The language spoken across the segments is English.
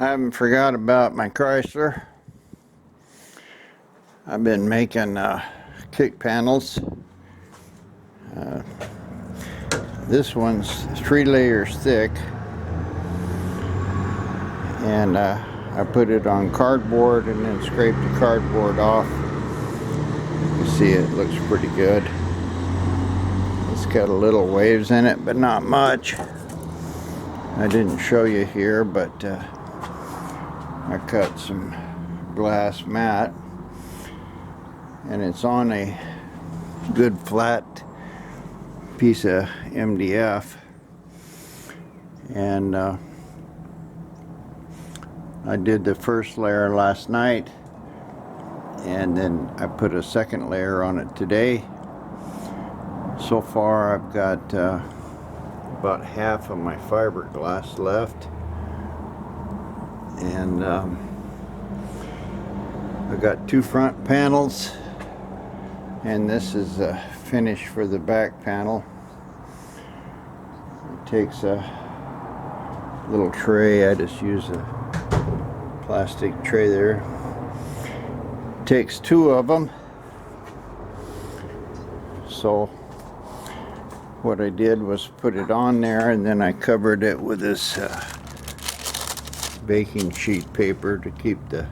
I haven't forgot about my Chrysler. I've been making kick panels. This one's 3 layers thick, and I put it on cardboard and then scraped the cardboard off. You see it looks pretty good. It's got a little waves in it, but not much. I didn't show you here, but I cut some glass mat, and it's on a good flat piece of MDF, and I did the first layer last night, and then I put a second layer on it today. So far I've got about half of my fiberglass left, and I got 2 front panels, and this is a finish for the back panel. It takes a little tray. I just use a plastic tray there. It takes 2 of them. So what I did was put it on there, and then I covered it with this baking sheet paper to keep the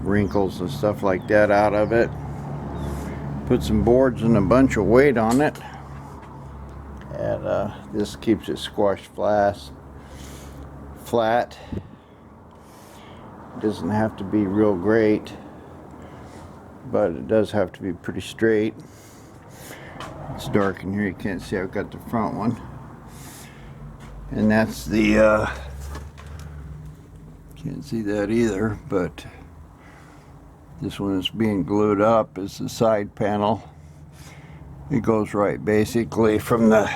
wrinkles and stuff like that out of it. Put some boards and a bunch of weight on it, and this keeps it squashed flat. It doesn't have to be real great, but it does have to be pretty straight. It's dark in here, you can't see. I've got the front one, and that's the can't see that either, but this one is being glued up is the side panel. It goes right basically from the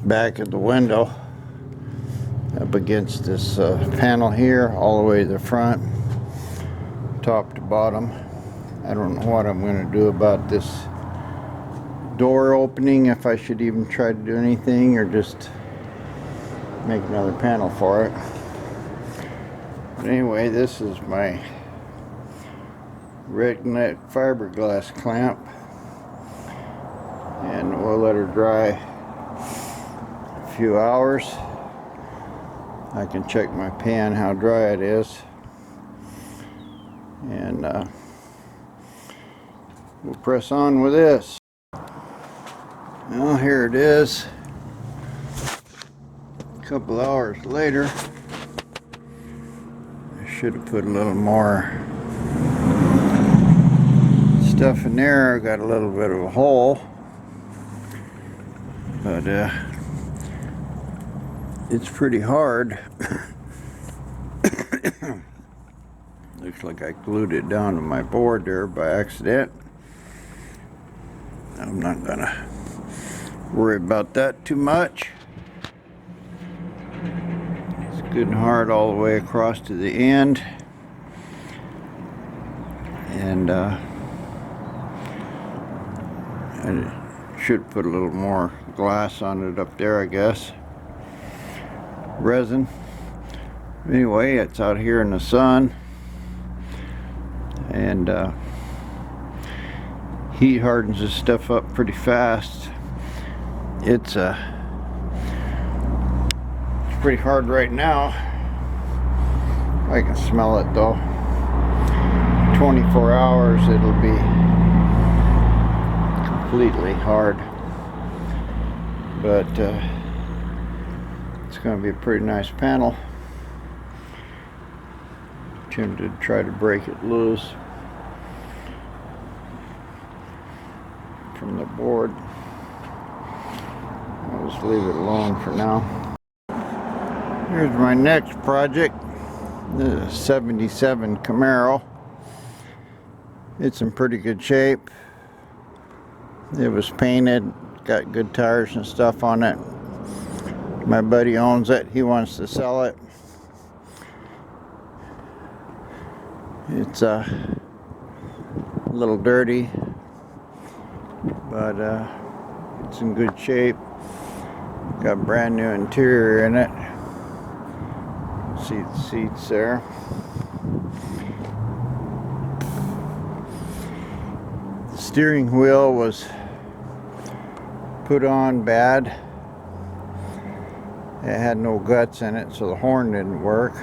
back of the window up against this panel here, all the way to the front, top to bottom. I don't know what I'm going to do about this door opening, if I should even try to do anything or just make another panel for it. But anyway, this is my redneck fiberglass clamp, and we'll let her dry a few hours. I can check my pan how dry it is, and we'll press on with this. Well, here it is. A couple hours later. I should have put a little more stuff in there. I got a little bit of a hole, but it's pretty hard. Looks like I glued it down to my board there by accident. I'm not gonna worry about that too much. It's good and hard all the way across to the end, and I should put a little more glass on it up there, I guess. Resin. Anyway, it's out here in the sun, and heat hardens this stuff up pretty fast. It's pretty hard right now. I can smell it though. 24 hours it'll be completely hard, but it's going to be a pretty nice panel. Tempted to try to break it loose from the board. I'll just leave it alone for now. Here's my next project. This is a 77 Camaro. It's in pretty good shape. It was painted, got good tires and stuff on it. My buddy owns it. He wants to sell it. It's a little dirty, but it's in good shape. Got brand new interior in it. See the seats there. The steering wheel was put on bad. It had no guts in it, so the horn didn't work.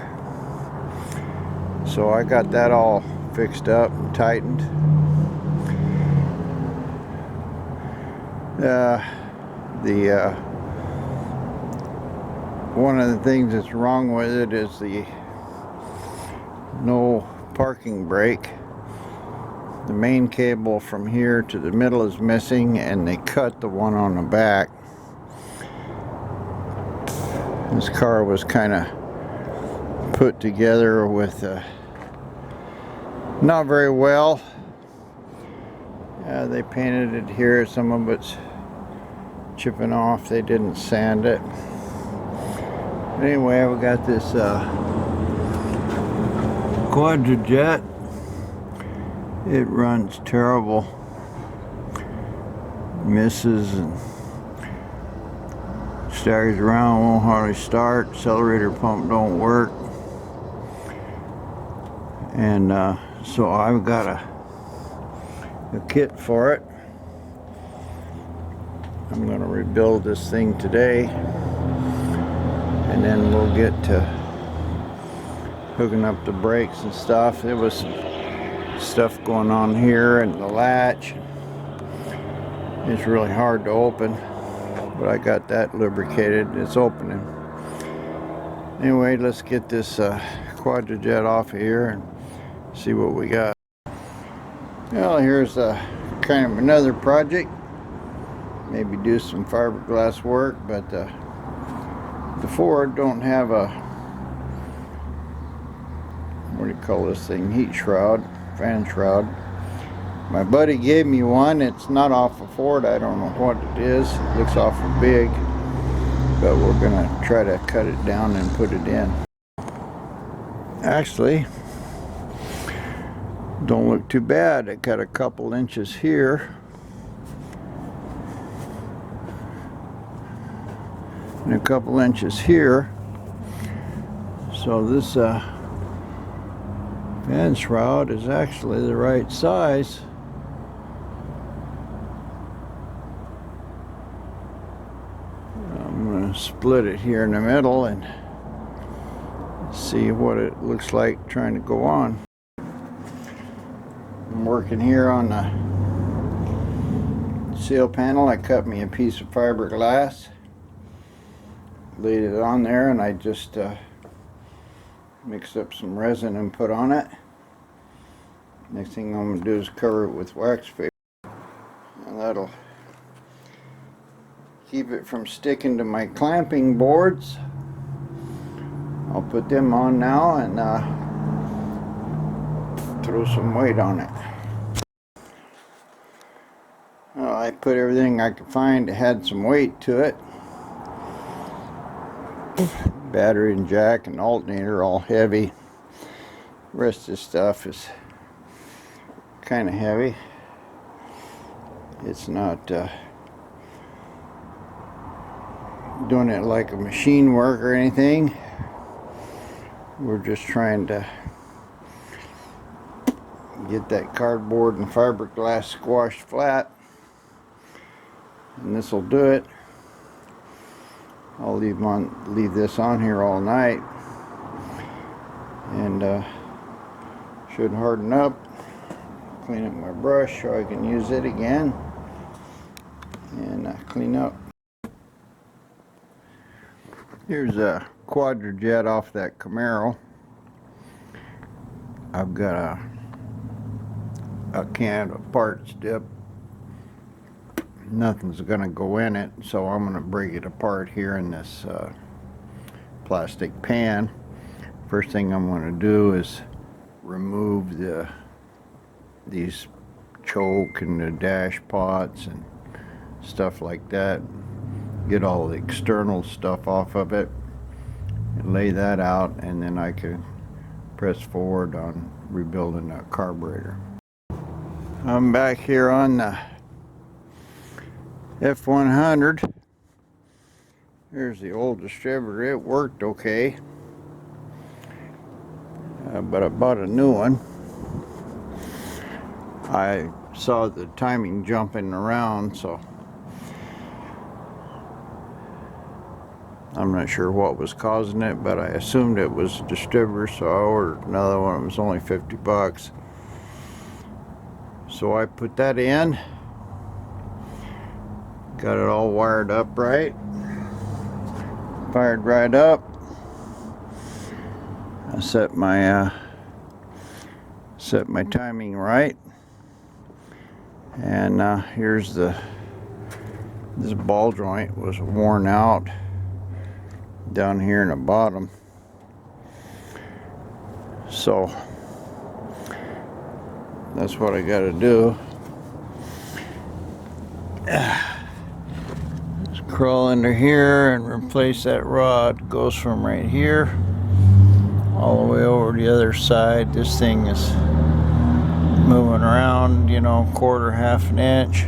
So I got that all fixed up and tightened. One of the things that's wrong with it is the no parking brake. The main cable from here to the middle is missing, and they cut the one on the back. This car was kind of put together with not very well. They painted it here. Some of it's chipping off. They didn't sand it. But anyway, we got this Quadrajet. It runs terrible. Misses and staggers around, won't hardly start. Accelerator pump don't work. And so I've got a kit for it. I'm going to rebuild this thing today, and then we'll get to hooking up the brakes and stuff. There was some stuff going on here and the latch. It's really hard to open, but I got that lubricated. It's opening. Anyway, let's get this Quadrajet off of here and see what we got. Well, here's kind of another project. Maybe do some fiberglass work, but the Ford don't have a, what do you call this thing, heat shroud, fan shroud. My buddy gave me one. It's not off a Ford. I don't know what it is. It looks awful big, but we're gonna try to cut it down and put it in. Actually, don't look too bad. It got a couple inches here and a couple inches here. So this fan shroud is actually the right size. I'm going to split it here in the middle and see what it looks like trying to go on. I'm working here on the seal panel. I cut me a piece of fiberglass, laid it on there, and I just mixed up some resin and put on it. Next thing I'm going to do is cover it with wax paper, and that'll keep it from sticking to my clamping boards. I'll put them on now and throw some weight on it. Well, I put everything I could find that had some weight to it. Battery and jack and alternator all heavy. The rest of this stuff is kind of heavy. It's not doing it like a machine work or anything. We're just trying to get that cardboard and fiberglass squashed flat, and this will do it. I'll leave this on here all night, and should harden up. Clean up my brush so I can use it again and clean up. Here's a Quadrajet off that Camaro. I've got a can of parts dip. Nothing's gonna go in it, so I'm gonna break it apart here in this plastic pan. First thing I'm gonna do is remove these choke and the dash pots and stuff like that. Get all the external stuff off of it and lay that out, and then I can press forward on rebuilding that carburetor. I'm back here on the F100. Here's the old distributor. It worked okay. but I bought a new one. I saw the timing jumping around, so I'm not sure what was causing it, but I assumed it was a distributor, so I ordered another one. It was only 50 bucks. So I put that in, got it all wired up right, fired right up. I set my timing right, and here's this ball joint was worn out down here in the bottom, so that's what I got to do. Just crawl under here and replace that rod. It goes from right here all the way over the other side. This thing is moving around, you know, quarter, half an inch.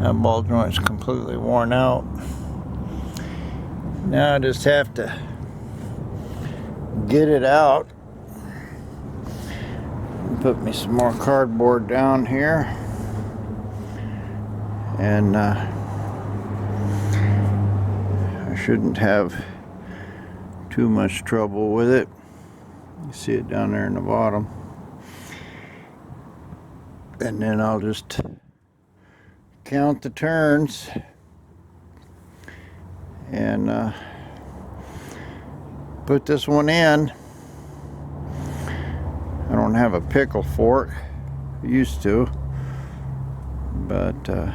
That ball joint's completely worn out. Now I just have to get it out. Put me some more cardboard down here, and I shouldn't have too much trouble with it. You see it down there in the bottom, and then I'll just count the turns and put this one in. I don't have a pickle fork. I used to, but I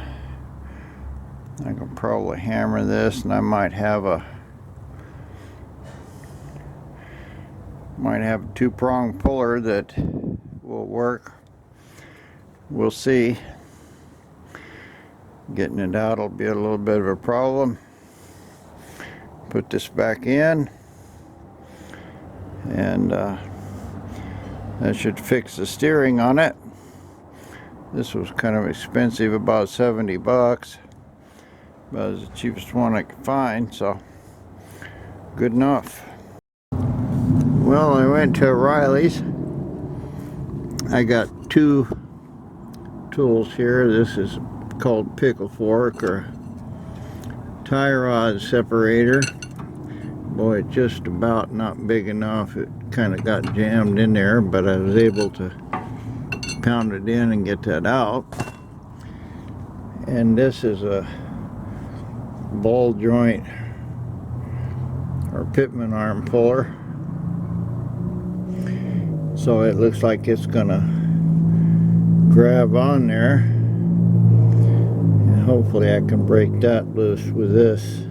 can probably hammer this, and I might have a two-prong puller that will work. We'll see. Getting it out will be a little bit of a problem. Put this back in, and that should fix the steering on it. This was kind of expensive, about 70 bucks, but it was the cheapest one I could find, so good enough. Well, I went to O'Reilly's. I got two tools here. This is called pickle fork or tie rod separator. Boy, it's just about not big enough. It kind of got jammed in there, but I was able to pound it in and get that out. And this is a ball joint or Pitman arm puller. So it looks like it's gonna grab on there, and hopefully I can break that loose with this.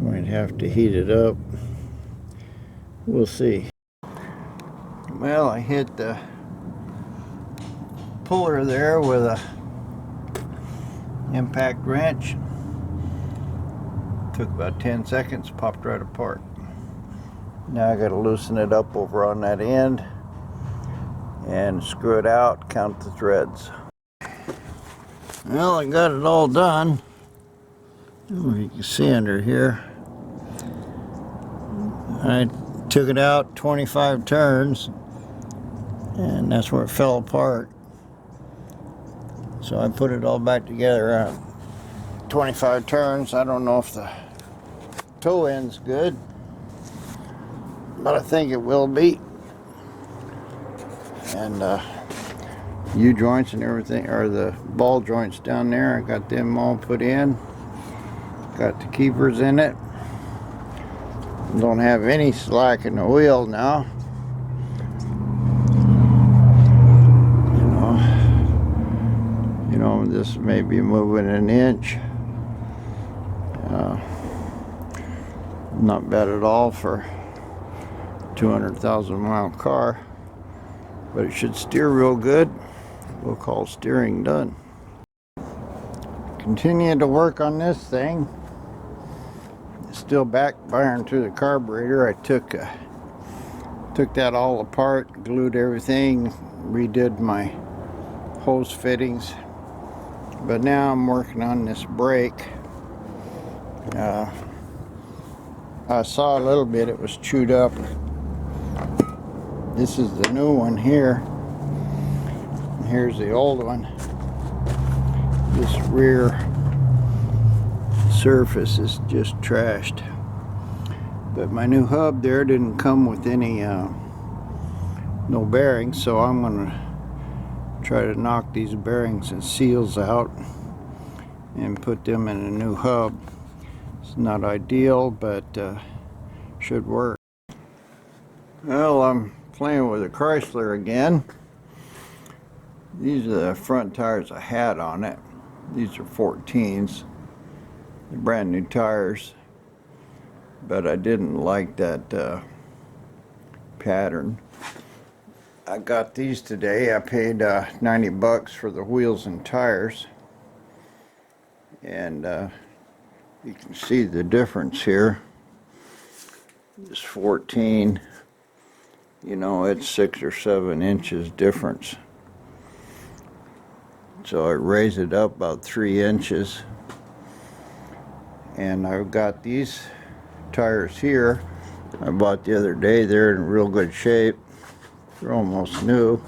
Might have to heat it up. We'll see. Well, I hit the puller there with a impact wrench. Took about 10 seconds, popped right apart. Now I got to loosen it up over on that end and screw it out, count the threads. Well, I got it all done. You can see under here. I took it out 25 turns, and that's where it fell apart. So I put it all back together 25 turns. I don't know if the toe end's good, but I think it will be. And U-joints and everything, or the ball joints down there, I got them all put in. Got the keepers in it. Don't have any slack in the wheel now. You know, this may be moving an inch. Not bad at all for a 200,000 mile car, but it should steer real good. We'll call steering done. Continuing to work on this thing. Still backfiring through the carburetor. I took that all apart, glued everything, redid my hose fittings, but now I'm working on this brake. I saw a little bit, it was chewed up, This is the new one here. And here's the old one. This rear surface is just trashed. But my new hub there didn't come with any no bearings, so I'm gonna try to knock these bearings and seals out and put them in a new hub. It's not ideal, but should work. Well, I'm playing with a Chrysler again. These are the front tires I had on it. These are 14s. They're brand new tires, but I didn't like that pattern. I got these today. I paid 90 bucks for the wheels and tires, and you can see the difference here. This 14, you know, it's 6 or 7 inches difference. So I raised it up about 3 inches, and I've got these tires here I bought the other day. They're in real good shape. They're almost new,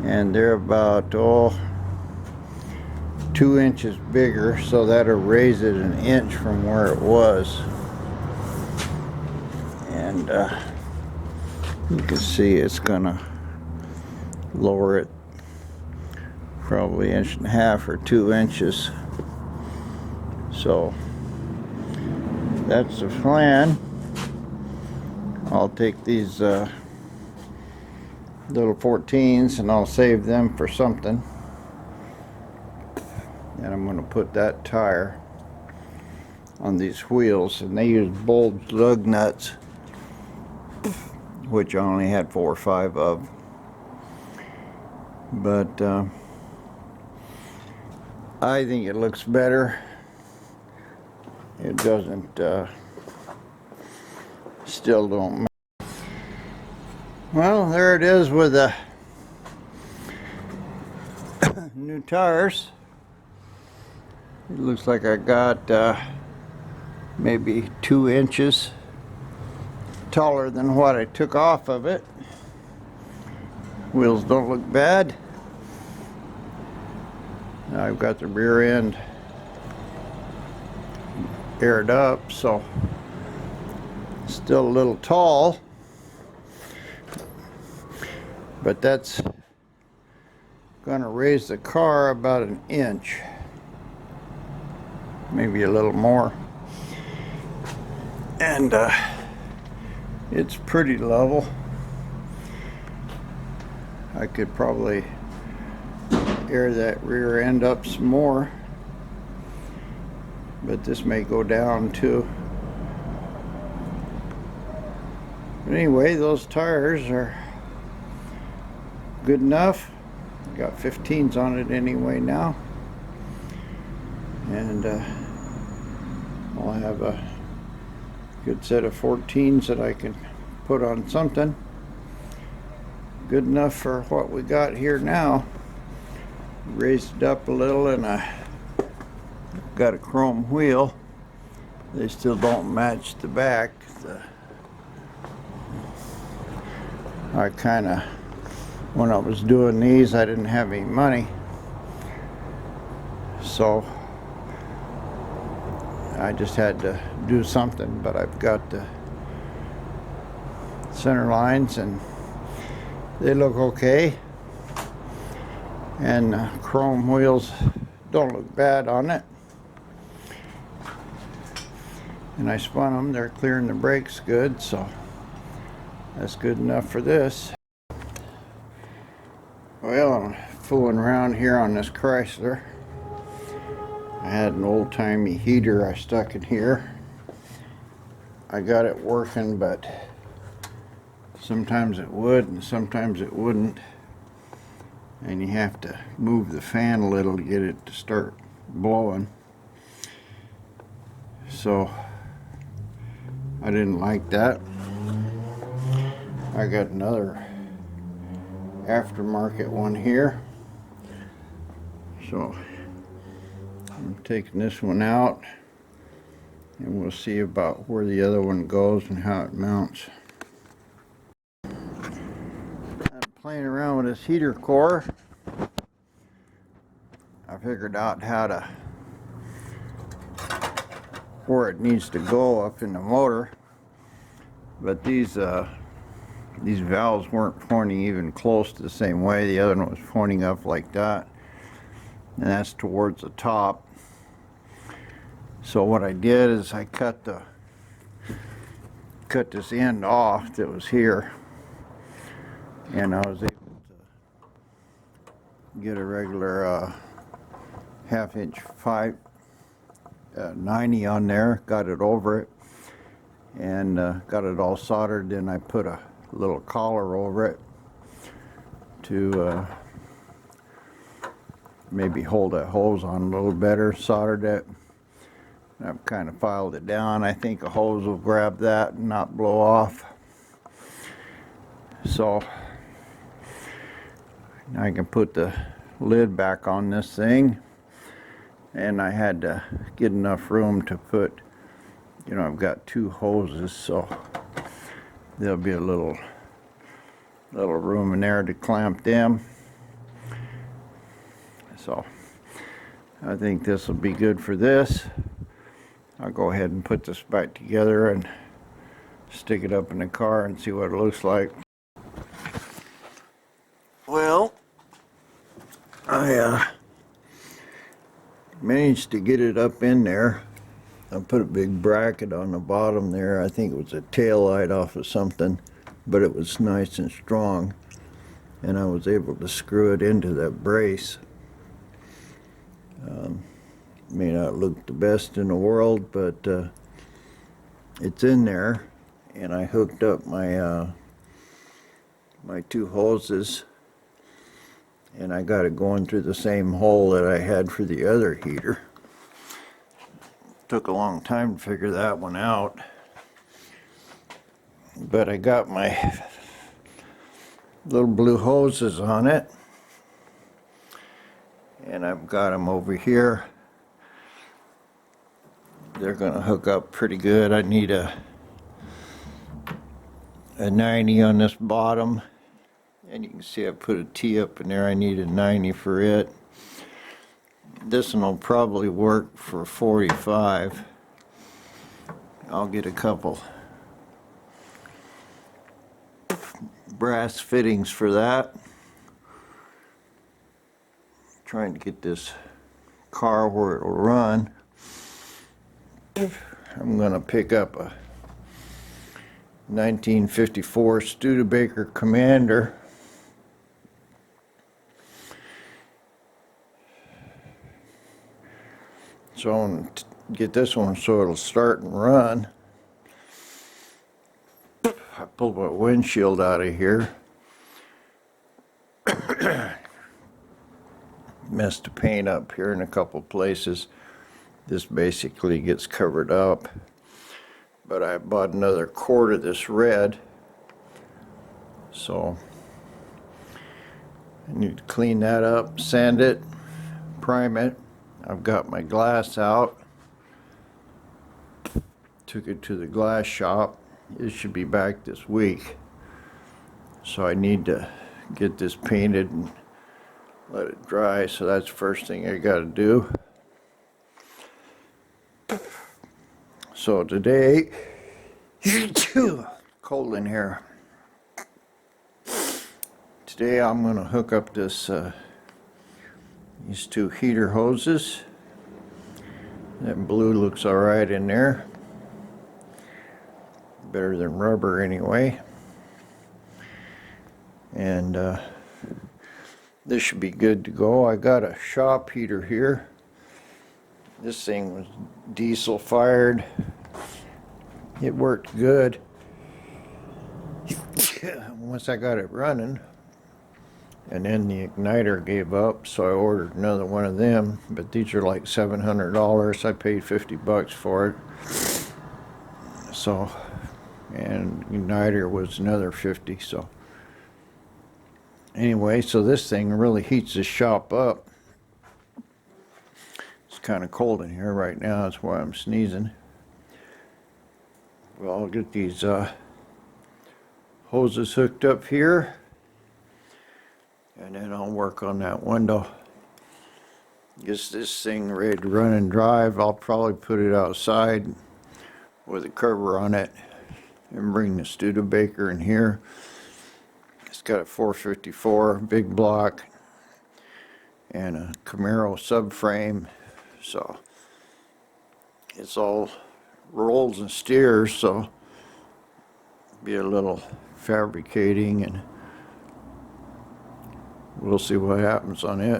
and they're about 2 inches bigger, so that'll raise it an inch from where it was. And you can see it's gonna lower it probably 1.5 or 2 inches. So that's the plan. I'll take these little 14s and I'll save them for something. And I'm going to put that tire on these wheels, and they use bulged lug nuts, which I only had 4 or 5 of. But I think it looks better. It doesn't, still don't matter. Well, there it is with the new tires. It looks like I got maybe 2 inches taller than what I took off of it. Wheels don't look bad. Now I've got the rear end aired up, so still a little tall, but that's going to raise the car about 1 inch, maybe a little more. And it's pretty level. I could probably air that rear end up some more, but this may go down too. But anyway, those tires are good enough. Got 15s on it anyway now, and I'll have a good set of 14s that I can put on something. Good enough for what we got here now. Raised it up a little, and I got a chrome wheel. They still don't match the back. I kind of, when I was doing these, I didn't have any money, so I just had to do something. But I've got the center lines, and they look okay, and chrome wheels don't look bad on it. And I spun them. They're clearing the brakes good, so that's good enough for this. Well, I'm fooling around here on this Chrysler. I had an old-timey heater I stuck in here. I got it working, but sometimes it would and sometimes it wouldn't. And you have to move the fan a little to get it to start blowing. So I didn't like that. I got another aftermarket one here, so I'm taking this one out, and we'll see about where the other one goes and how it mounts. playing around with this heater core, I figured out how to, where it needs to go up in the motor. But these valves weren't pointing even close to the same way. The other one was pointing up like that, and that's towards the top. So what I did is I cut this end off that was here, and I was able to get a regular half-inch 90 on there, got it over it, and got it all soldered. Then I put a little collar over it to maybe hold that hose on a little better, soldered it. I've kind of filed it down. I think a hose will grab that and not blow off. So now I can put the lid back on this thing, and I had to get enough room to put, you know, I've got two hoses, so there'll be a little room in there to clamp them. So I think this will be good for this. I'll go ahead and put this back together and stick it up in the car and see what it looks like. Well, I managed to get it up in there. I put a big bracket on the bottom there. I think it was a tail light off of something, but it was nice and strong, and I was able to screw it into that brace. May not look the best in the world, but it's in there, and I hooked up my my two hoses, and I got it going through the same hole that I had for the other heater. Took a long time to figure that one out, but I got my little blue hoses on it, and I've got them over here. They're going to hook up pretty good. I need a 90 on this bottom, and you can see I put a T up in there. I need a 90 for it. This one will probably work for 45. I'll get a couple brass fittings for that. Trying to get this car where it'll run. I'm going to pick up a 1954 Studebaker Commander. So I'm going to get this one so it'll start and run. I pulled my windshield out of here. Messed the paint up here in a couple places. This basically gets covered up, but I bought another quart of this red, so I need to clean that up, sand it, prime it. I've got my glass out, took it to the glass shop. It should be back this week, so I need to get this painted and let it dry. So that's the first thing I got to do. So today, cold in here. Today I'm going to hook up this these two heater hoses. That blue looks alright in there. Better than rubber anyway. And this should be good to go. I got a shop heater here. This thing was diesel fired. It worked good. Once I got it running, and then the igniter gave up, so I ordered another one of them. But these are like $700. I paid $50 for it. So, and igniter was another 50. So anyway, so this thing really heats the shop up. It's kind of cold in here right now. That's why I'm sneezing. Well, I'll get these hoses hooked up here, And then I'll work on that window. Get this thing ready to run and drive. I'll probably put it outside with a cover on it and bring the Studebaker in here. It's got a 454 big block and a Camaro subframe, so it's all rolls and steers, so be a little fabricating, and we'll see what happens on it.